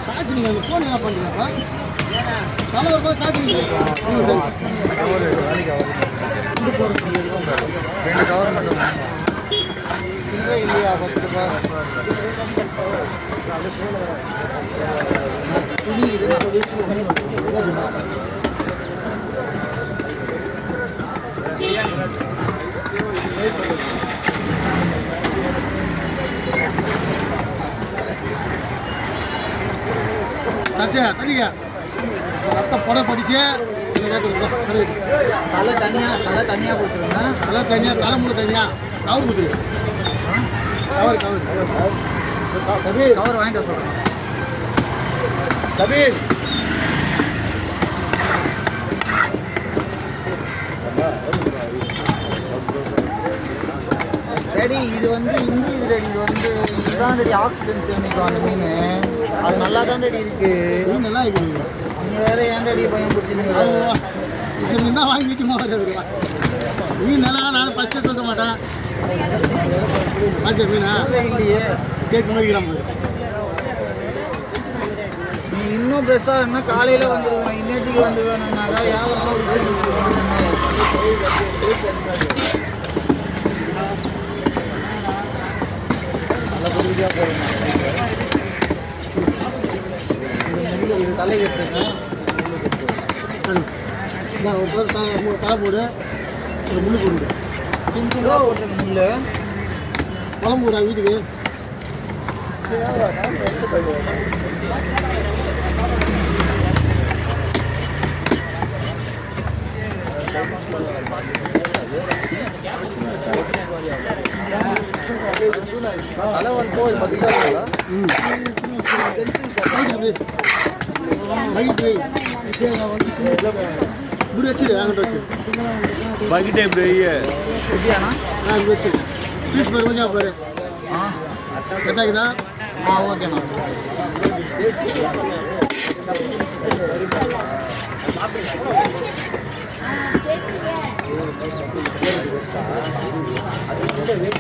charge நீங்கள் அந்த phone என்ன பண்ணுறீங்கப்பா தலை ஒரு ரூபாய் சார்ஜ் ஒரு வேலைக்கு ரெண்டு கவர் மட்டும் இல்லையா 10 ரூபாய் துணி இது சாச்சியா தனியா ரத்த பட படிச்சு தலை தனியாக கொடுத்துருங்க தலை தனியாக தலை முழு தனியாக கவர் கொடுத்துரு கவர் வாங்கிட்டு வர சொல்கிறேன் சபீர் ரெடி இது வந்து இங்கிலீஷ் ரெடி இது வந்து இதுதான் ரெடி ஆக்சிடென்ட் சேமிக்கும் அந்த மீன் அது நல்லா தான் ரெடி இருக்கு நல்லா இருக்குது நீ வேற ஏன் ரெடி பையன் கொடுத்துருங்க இது மீன் தான் வாங்கிட்டு போகிறேன் மீன் நல்லா நான் ஃபஸ்ட்டே சொல்ல மாட்டேன் பார்த்து மீனா இல்லையே கேட்க முடிக்கிறான் நீ இன்னும் ஃப்ரெஷ்ஷாக இருந்தால் காலையில் வந்துருக்கணும் இன்னத்துக்கு வந்து வேணும்னாக்கா யாரும் இது தலை கட்டுங்க ஒரு தலை போடு ஒரு முள்ளு போடுங்க சின்ன சின்னதாக போட்டுருங்க முள்ளு குழம்பு விடா வீட்டுக்கு தலை வந்து போய் பார்த்தீங்களா இப்படி வச்சுரு அங்கிட்ட வச்சு பக்கிட்டே பெரிய எப்படியாண்ணா இப்படி வச்சு பீஸ் பாரு கொஞ்சம் பாரு எதாக்குதா ஓகேண்ணா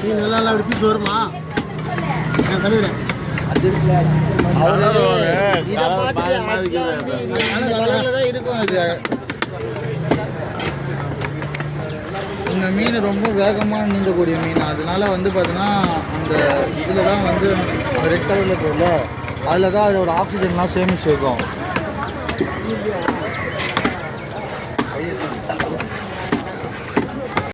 நீ நல்லா அப்படி பீஸ் வருமா நான் சொல்லிடுறேன் இதை பார்த்துட்டு தான் இருக்கும் இது இந்த மீன் ரொம்ப வேகமாக நீந்தக்கூடிய மீன் அதனால வந்து பார்த்தீங்கன்னா அந்த இதில் தான் வந்து ரெட் கலரில் இருக்கும்ல அதில் தான் அதோட ஆக்சிஜன்லாம் சேமிச்சு வைக்கும்